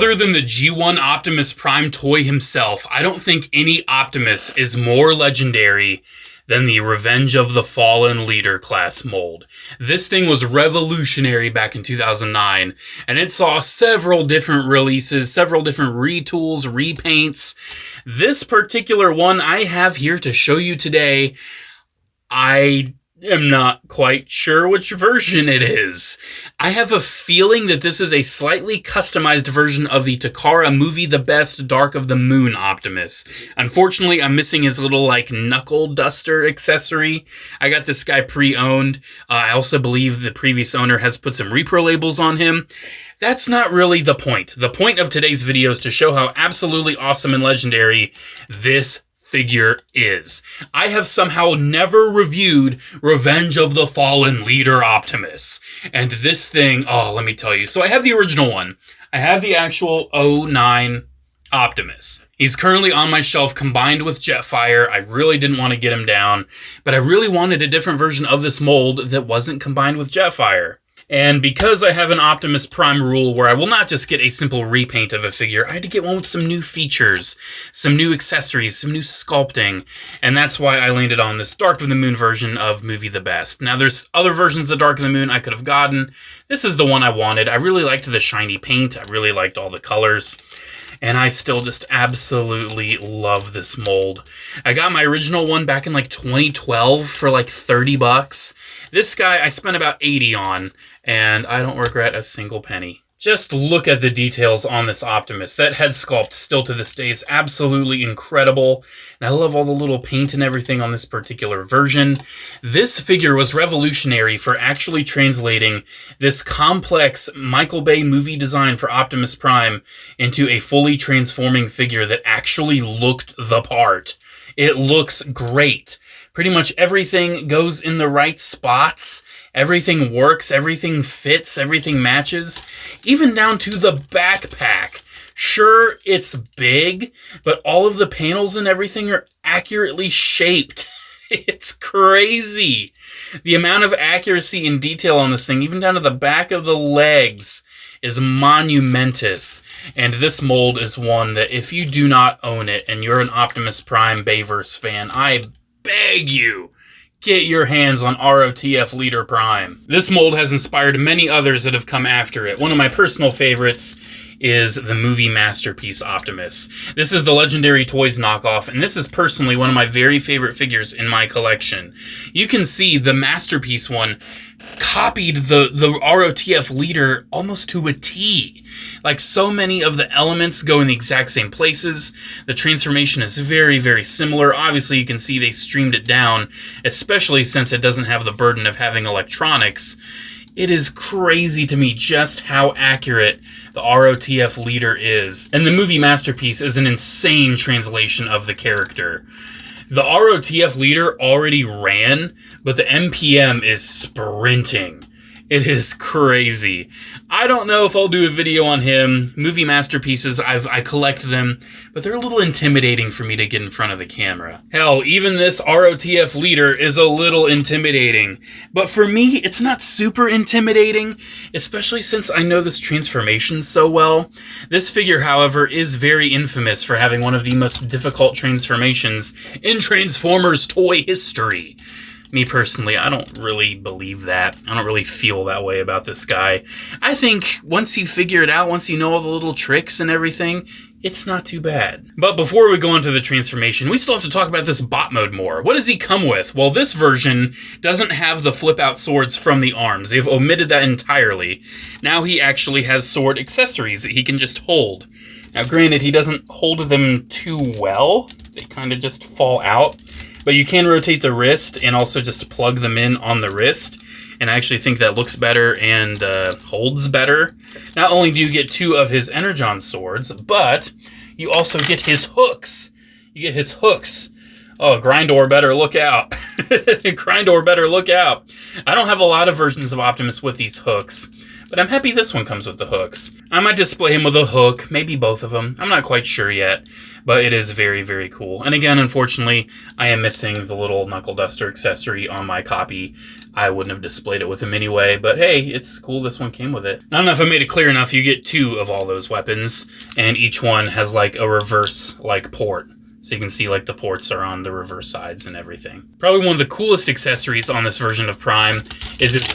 Other than the G1 Optimus Prime toy himself, I don't think any Optimus is more legendary than the Revenge of the Fallen Leader class mold. This thing was revolutionary back in 2009, and it saw several different releases, several different retools, repaints. This particular one I have here to show you today, I am not quite sure which version it is. I have a feeling that this is a slightly customized version of the Takara Movie The Best Dark of the Moon Optimus. Unfortunately, I'm missing his little, knuckle duster accessory. I got this guy pre-owned. I also believe the previous owner has put some repro labels on him. That's not really the point. The point of today's video is to show how absolutely awesome and legendary this figure is. I have somehow never reviewed Revenge of the Fallen Leader Optimus. And this thing, let me tell you. So I have the original one. I have the actual 09 Optimus. He's currently on my shelf combined with Jetfire. I really didn't want to get him down, but I really wanted a different version of this mold that wasn't combined with Jetfire. And because I have an Optimus Prime rule where I will not just get a simple repaint of a figure, I had to get one with some new features, some new accessories, some new sculpting, and that's why I landed on this Dark of the Moon version of Movie The Best. Now, there's other versions of Dark of the Moon I could have gotten. This is the one I wanted. I really liked the shiny paint. I really liked all the colors. And I still just absolutely love this mold. I got my original one back in 2012 for $30. This guy I spent about 80 on, and I don't regret a single penny. Just look at the details on this Optimus. That head sculpt still to this day is absolutely incredible. And I love all the little paint and everything on this particular version. This figure was revolutionary for actually translating this complex Michael Bay movie design for Optimus Prime into a fully transforming figure that actually looked the part. It looks great. Pretty much everything goes in the right spots. Everything works, everything fits, everything matches. Even down to the backpack. Sure, it's big, but all of the panels and everything are accurately shaped. It's crazy. The amount of accuracy and detail on this thing, even down to the back of the legs, is monumentous. And this mold is one that if you do not own it and you're an Optimus Prime Bayverse fan, I beg you, get your hands on ROTF Leader Prime. This mold has inspired many others that have come after it. One of my personal favorites is the movie masterpiece Optimus. This is the Legendary Toys knockoff, and this is personally one of my very favorite figures in my collection. You can see the masterpiece one copied the ROTF Leader almost to a T. So many of the elements go in the exact same places. The transformation is very, very similar. Obviously, you can see they streamed it down, especially since it doesn't have the burden of having electronics. It is crazy to me just how accurate the ROTF Leader is. And the movie masterpiece is an insane translation of the character. The ROTF Leader already ran, but the MPM is sprinting. It is crazy. I don't know if I'll do a video on him. Movie masterpieces, I collect them, but they're a little intimidating for me to get in front of the camera. Hell, even this ROTF Leader is a little intimidating. But for me, it's not super intimidating, especially since I know this transformation so well. This figure, however, is very infamous for having one of the most difficult transformations in Transformers toy history. Me personally, I don't really believe that. I don't really feel that way about this guy. I think once you figure it out, once you know all the little tricks and everything, it's not too bad. But before we go into the transformation, we still have to talk about this bot mode more. What does he come with? Well, this version doesn't have the flip-out swords from the arms. They've omitted that entirely. Now he actually has sword accessories that he can just hold. Now, granted, he doesn't hold them too well. They kind of just fall out. But you can rotate the wrist and also just plug them in on the wrist. And I actually think that looks better and holds better. Not only do you get 2 of his Energon swords, but you also get his hooks. You get his hooks. Oh, Grindor better look out. Grindor better look out. I don't have a lot of versions of Optimus with these hooks, but I'm happy this one comes with the hooks. I might display him with a hook, maybe both of them. I'm not quite sure yet. but it is very, very cool. And again, unfortunately, I am missing the little knuckle duster accessory on my copy. I wouldn't have displayed it with him anyway, but hey, it's cool this one came with it. I don't know if I made it clear enough, you get 2 of all those weapons, and each one has like a reverse like port. So you can see like the ports are on the reverse sides and everything. Probably one of the coolest accessories on this version of Prime is his...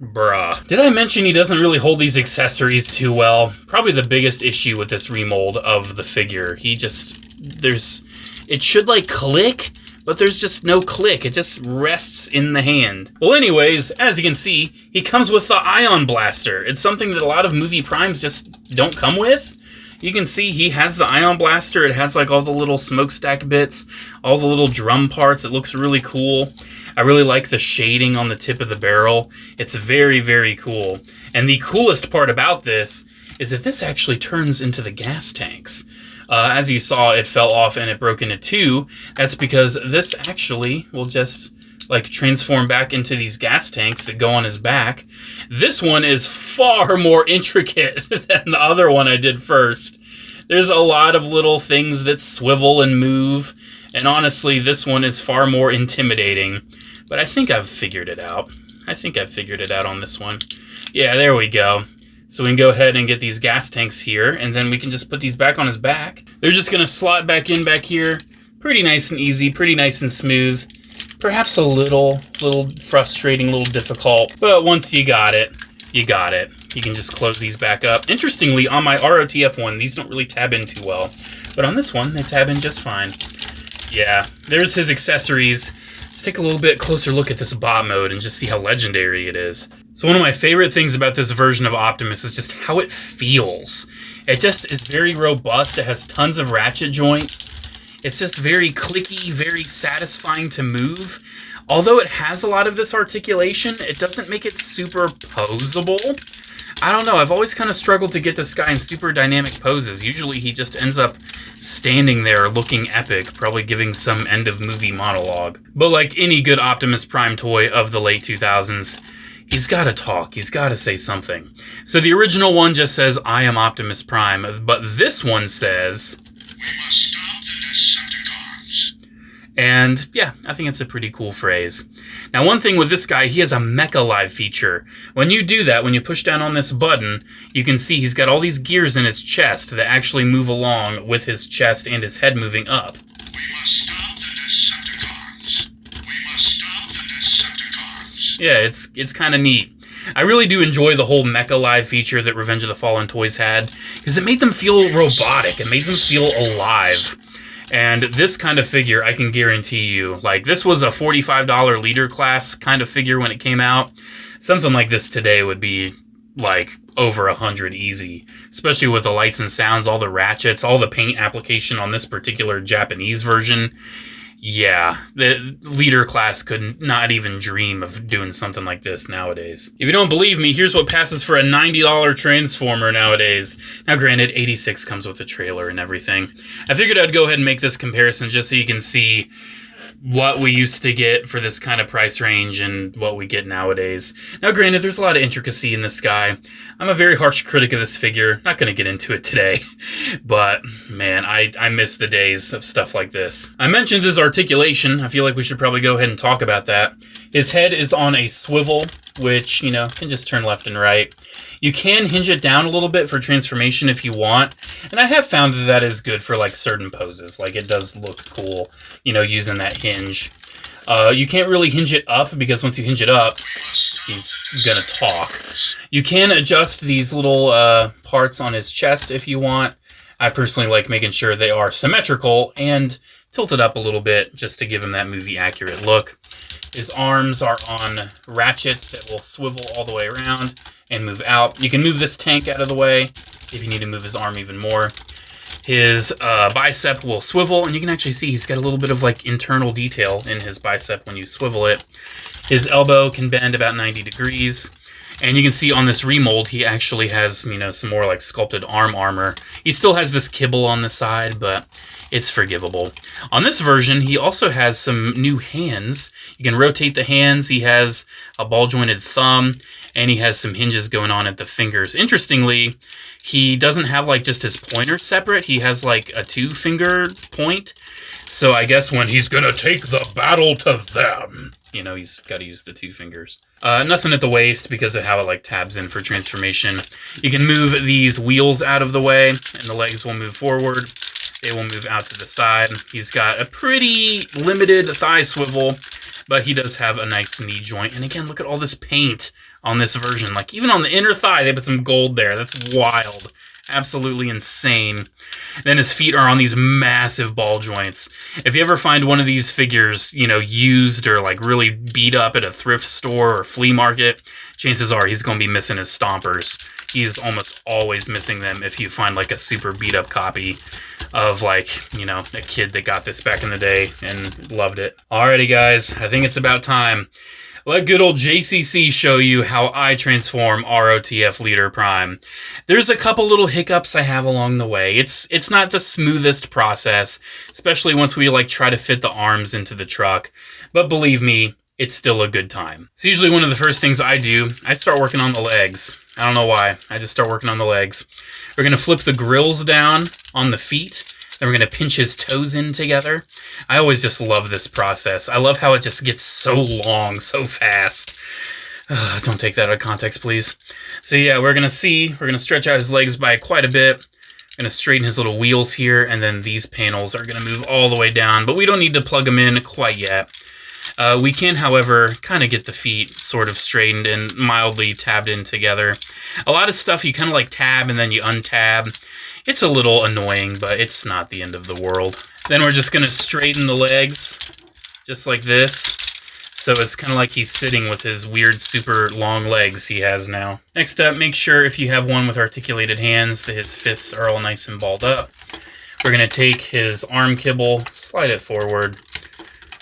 Bruh. Did I mention he doesn't really hold these accessories too well? Probably the biggest issue with this remold of the figure. He just... It should like click, but there's just no click. It just rests in the hand. Well, anyways, as you can see, he comes with the Ion Blaster. It's something that a lot of movie Primes just don't come with. You can see he has the Ion Blaster. It has like all the little smokestack bits, all the little drum parts. It looks really cool. I really like the shading on the tip of the barrel. It's very, very cool. And the coolest part about this is that this actually turns into the gas tanks. As you saw, it fell off and it broke into 2. That's because this actually will just like transform back into these gas tanks that go on his back. This one is far more intricate than the other one I did first. There's a lot of little things that swivel and move, and honestly, this one is far more intimidating. But I think I've figured it out. I think I've figured it out on this one. Yeah, there we go. So we can go ahead and get these gas tanks here, and then we can just put these back on his back. They're just going to slot back in back here. Pretty nice and easy, pretty nice and smooth. Perhaps a little frustrating, a little difficult, but once you got it, you got it. You can just close these back up. Interestingly, on my ROTF one, these don't really tab in too well, but on this one, they tab in just fine. Yeah, there's his accessories. Let's take a little bit closer look at this bot mode and just see how legendary it is. So one of my favorite things about this version of Optimus is just how it feels. It just is very robust. It has tons of ratchet joints. It's just very clicky, very satisfying to move. Although it has a lot of this articulation, it doesn't make it super posable. I don't know, I've always kind of struggled to get this guy in super dynamic poses. Usually he just ends up standing there looking epic, probably giving some end-of-movie monologue. But like any good Optimus Prime toy of the late 2000s, he's got to talk, he's got to say something. So the original one just says, "I am Optimus Prime," but this one says... And yeah, I think it's a pretty cool phrase. Now, one thing with this guy, he has a Mecha Live feature. When you do that, when you push down on this button, you can see he's got all these gears in his chest that actually move along with his chest and his head moving up. Yeah, it's kind of neat. I really do enjoy the whole Mecha Live feature that Revenge of the Fallen toys had, because it made them feel robotic. It made them feel alive. And this kind of figure, I can guarantee you, like, this was a $45 leader class kind of figure when it came out. Something like this today would be, like, over $100 easy. Especially with the lights and sounds, all the ratchets, all the paint application on this particular Japanese version. Yeah, the leader class could not even dream of doing something like this nowadays. If you don't believe me, here's what passes for a $90 Transformer nowadays. Now granted, 86 comes with a trailer and everything. I figured I'd go ahead and make this comparison just so you can see what we used to get for this kind of price range and what we get nowadays. Now granted, there's a lot of intricacy in this guy. I'm a very harsh critic of this figure. Not going to get into it today. But, man, I miss the days of stuff like this. I mentioned his articulation. I feel like we should probably go ahead and talk about that. His head is on a swivel, which, you know, can just turn left and right. You can hinge it down a little bit for transformation if you want, and I have found that that is good for, like, certain poses. Like, it does look cool, you know, using that hinge. You can't really hinge it up, because once you hinge it up, he's gonna talk. You can adjust these little parts on his chest if you want. I personally like making sure they are symmetrical and tilted up a little bit, just to give him that movie-accurate look. His arms are on ratchets that will swivel all the way around and move out. You can move this tank out of the way if you need to move his arm even more. His bicep will swivel, and you can actually see he's got a little bit of like internal detail in his bicep when you swivel it. His elbow can bend about 90 degrees. And you can see on this remold, he actually has, you know, some more like sculpted arm armor. He still has this kibble on the side, but it's forgivable. On this version, he also has some new hands. You can rotate the hands. He has a ball-jointed thumb, and he has some hinges going on at the fingers. Interestingly, he doesn't have like just his pointer separate. He has like a 2-finger point. So I guess when he's gonna take the battle to them, you know, he's got to use the 2 fingers. Nothing at the waist because of how it like tabs in for transformation. You can move these wheels out of the way, and the legs will move forward. They will move out to the side. He's got a pretty limited thigh swivel, but he does have a nice knee joint. And again, look at all this paint on this version. Like, even on the inner thigh, they put some gold there. That's wild. Absolutely insane. Then his feet are on these massive ball joints. If you ever find one of these figures, you know, used or like really beat up at a thrift store or flea market, chances are he's going to be missing his stompers. He's almost always missing them if you find like a super beat up copy of like, you know, a kid that got this back in the day and loved it. Alrighty guys, I think it's about time. Let good old JCC show you how I transform ROTF Leader Prime. There's a couple little hiccups I have along the way. It's not the smoothest process, especially once we like try to fit the arms into the truck. But believe me, it's still a good time. It's usually one of the first things I do. I start working on the legs. I don't know why. I just start working on the legs. We're going to flip the grills down on the feet. Then we're going to pinch his toes in together. I always just love this process. I love how it just gets so long, so fast. Don't take that out of context, please. So yeah, we're going to stretch out his legs by quite a bit. We're going to straighten his little wheels here, and then these panels are going to move all the way down, but we don't need to plug them in quite yet. We can, however, kind of get the feet sort of straightened and mildly tabbed in together. A lot of stuff you kind of like tab and then you untab. It's a little annoying, but it's not the end of the world. Then we're just going to straighten the legs, just like this. So it's kind of like he's sitting with his weird super long legs he has now. Next up, make sure if you have one with articulated hands that his fists are all nice and balled up. We're going to take his arm kibble, slide it forward,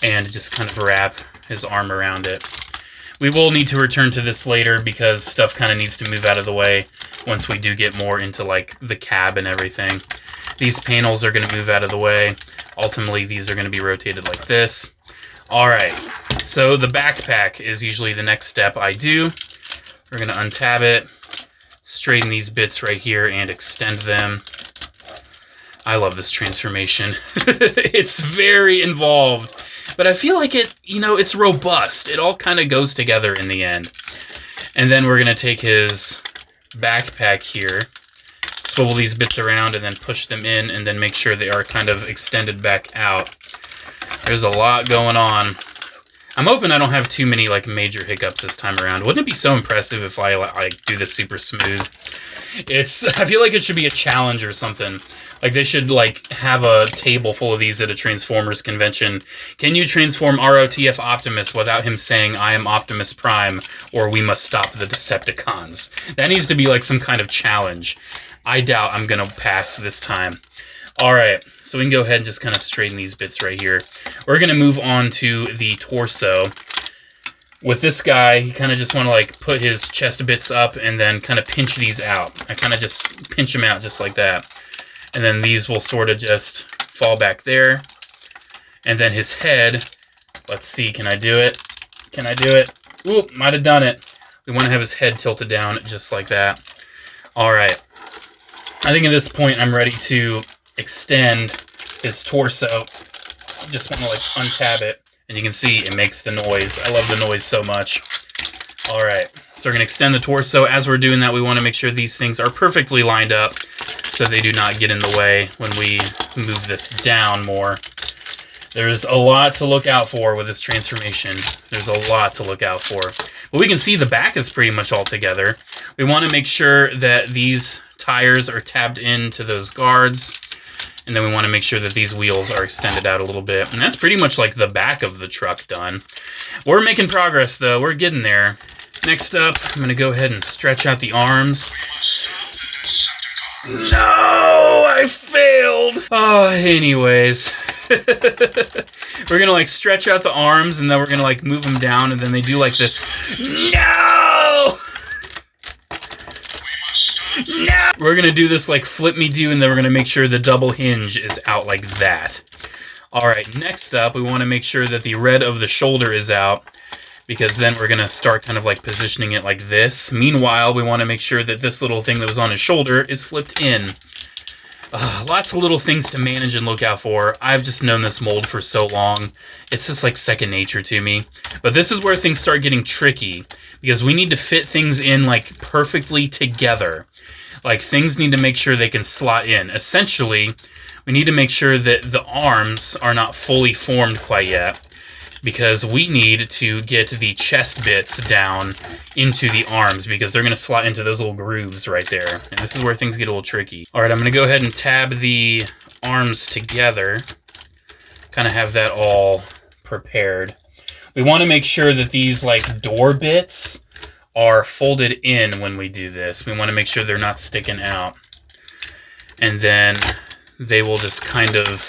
and just kind of wrap his arm around it. We will need to return to this later because stuff kind of needs to move out of the way once we do get more into like the cab and everything. These panels are going to move out of the way. Ultimately, these are going to be rotated like this. Alright, so the backpack is usually the next step I do. We're going to untab it, straighten these bits right here, and extend them. I love this transformation. It's very involved. But I feel like it, you know, it's robust. It all kind of goes together in the end. And then we're going to take his backpack here, swivel these bits around, and then push them in, and then make sure they are kind of extended back out. There's a lot going on. I'm hoping I don't have too many like major hiccups this time around. Wouldn't it be so impressive if I like do this super smooth? I feel like it should be a challenge or something. Like they should like have a table full of these at a Transformers convention. Can you transform ROTF Optimus without him saying I am Optimus Prime or we must stop the Decepticons? That needs to be like some kind of challenge. I doubt I'm gonna pass this time. Alright, so we can go ahead and just kind of straighten these bits right here. We're gonna move on to the torso. With this guy, you kind of just want to like put his chest bits up and then kind of pinch these out. I kind of just pinch them out just like that. And then these will sort of just fall back there. And then his head, let's see, can I do it? Can I do it? Ooh, might have done it. We want to have his head tilted down just like that. Alright. I think at this point I'm ready to extend his torso. I just want to like untab it. And you can see it makes the noise. I love the noise so much. Alright, so we're going to extend the torso. As we're doing that, we want to make sure these things are perfectly lined up so they do not get in the way when we move this down more. There's a lot to look out for with this transformation. There's a lot to look out for. But we can see the back is pretty much all together. We want to make sure that these tires are tabbed into those guards. And then we want to make sure that these wheels are extended out a little bit. And that's pretty much like the back of the truck done. We're making progress, though. We're getting there. Next up, I'm going to go ahead and stretch out the arms. No! I failed! Oh, anyways. We're going to, like, stretch out the arms, and then we're going to, like, move them down, and then they do, like, this. No! No! We're going to do this like Flip Me Do, and then we're going to make sure the double hinge is out like that. Alright, next up, we want to make sure that the red of the shoulder is out, because then we're going to start kind of like positioning it like this. Meanwhile, we want to make sure that this little thing that was on his shoulder is flipped in. Lots of little things to manage and look out for. I've just known this mold for so long. It's just like second nature to me. But this is where things start getting tricky, because we need to fit things in like perfectly together. Like things need to make sure they can slot in. Essentially, we need to make sure that the arms are not fully formed quite yet, because we need to get the chest bits down into the arms, because they're going to slot into those little grooves right there. And this is where things get a little tricky. Alright, I'm going to go ahead and tab the arms together. Kind of have that all prepared. We want to make sure that these like door bits are folded in when we do this. We want to make sure they're not sticking out. And then they will just kind of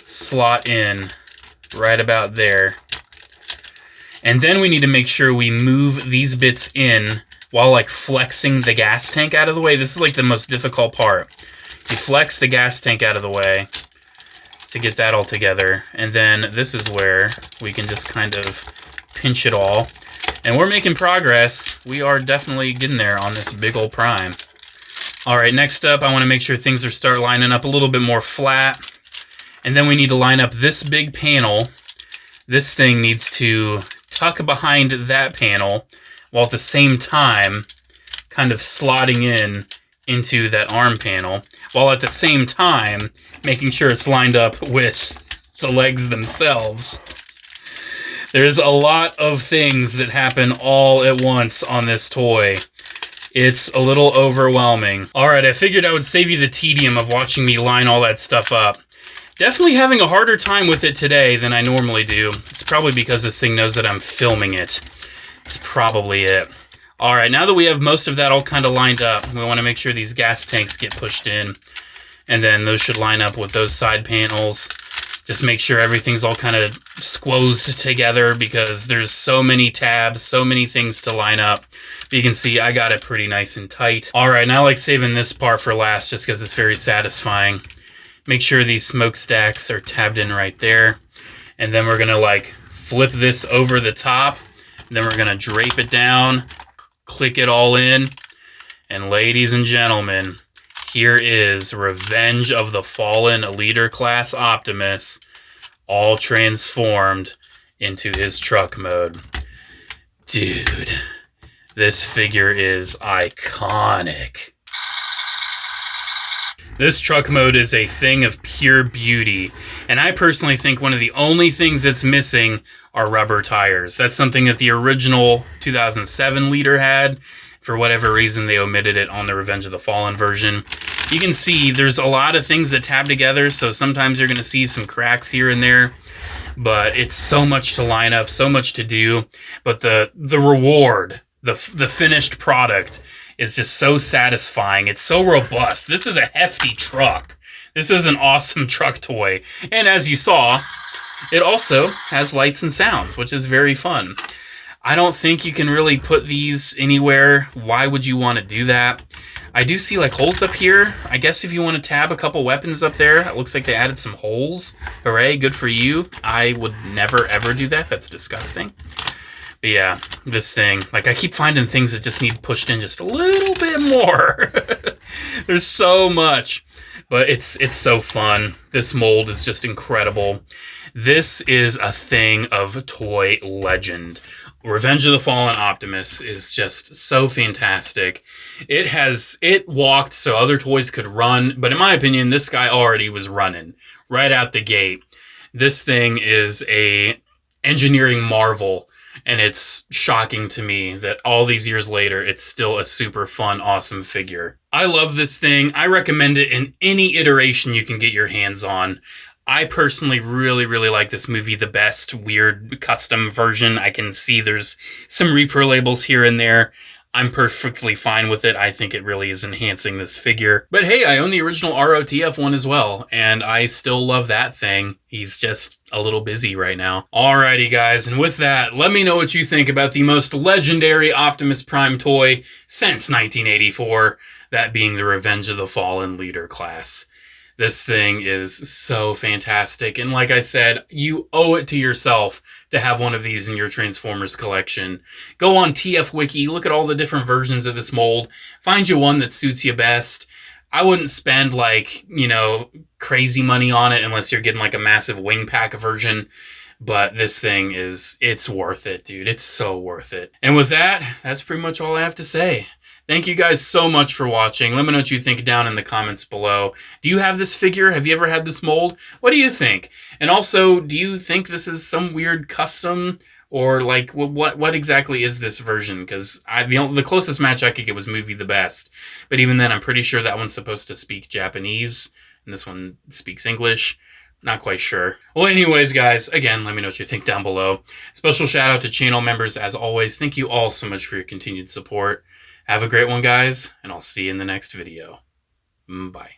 slot in right about there. And then we need to make sure we move these bits in while like flexing the gas tank out of the way. This is like the most difficult part. You flex the gas tank out of the way to get that all together. And then this is where we can just kind of pinch it all. And we're making progress. We are definitely getting there on this big old Prime. Alright, next up, I want to make sure things are start lining up a little bit more flat. And then we need to line up this big panel. This thing needs to tuck behind that panel, while at the same time kind of slotting in into that arm panel, while at the same time making sure it's lined up with the legs themselves. There's a lot of things that happen all at once on this toy. It's a little overwhelming. Alright, I figured I would save you the tedium of watching me line all that stuff up. Definitely having a harder time with it today than I normally do. It's probably because this thing knows that I'm filming it. It's probably it. Alright, now that we have most of that all kind of lined up, we want to make sure these gas tanks get pushed in. And then those should line up with those side panels. Just make sure everything's all kind of squozed together, because there's so many tabs, so many things to line up. But you can see I got it pretty nice and tight. Alright, now I like saving this part for last just because it's very satisfying. Make sure these smokestacks are tabbed in right there. And then we're going to like flip this over the top. Then we're going to drape it down, click it all in. And ladies and gentlemen, here is Revenge of the Fallen Leader Class Optimus, all transformed into his truck mode. Dude, this figure is iconic. This truck mode is a thing of pure beauty, and I personally think one of the only things that's missing are rubber tires. That's something that the original 2007 Leader had. For whatever reason, they omitted it on the Revenge of the Fallen version. You can see there's a lot of things that tab together, so sometimes you're going to see some cracks here and there, but it's so much to line up, so much to do. But the reward, the finished product, is just so satisfying. It's so robust. This is a hefty truck. This is an awesome truck toy. And as you saw, it also has lights and sounds, which is very fun. I don't think you can really put these anywhere. Why would you want to do that? I do see like holes up here. I guess if you want to tab a couple weapons up there, it looks like they added some holes. Hooray, good for you. I would never ever do that. That's disgusting. But yeah, this thing, like I keep finding things that just need pushed in just a little bit more. There's so much, but it's so fun. This mold is just incredible. This is a thing of toy legend. Revenge of the Fallen Optimus is just so fantastic. It walked so other toys could run, but in my opinion, this guy already was running right out the gate. This thing is a engineering marvel, and it's shocking to me that all these years later, it's still a super fun, awesome figure. I love this thing. I recommend it in any iteration you can get your hands on. I personally really, really like this movie the best. Weird custom version. I can see there's some repro labels here and there. I'm perfectly fine with it. I think it really is enhancing this figure. But hey, I own the original ROTF one as well, and I still love that thing. He's just a little busy right now. Alrighty, guys, and with that, let me know what you think about the most legendary Optimus Prime toy since 1984. that being the Revenge of the Fallen leader class. This thing is so fantastic, and like I said, you owe it to yourself to have one of these in your Transformers collection. Go on TF Wiki, look at all the different versions of this mold, find you one that suits you best. I wouldn't spend, like, you know, crazy money on it unless you're getting like a massive wing pack version. But this thing it's worth it, dude. It's so worth it. And with that, that's pretty much all I have to say. Thank you guys so much for watching. Let me know what you think down in the comments below. Do you have this figure? Have you ever had this mold? What do you think? And also, do you think this is some weird custom? Or, like, what exactly is this version? Because the closest match I could get was Movie the Best. But even then, I'm pretty sure that one's supposed to speak Japanese. And this one speaks English. Not quite sure. Well, anyways, guys, again, let me know what you think down below. Special shout out to channel members, as always. Thank you all so much for your continued support. Have a great one, guys, and I'll see you in the next video. Bye.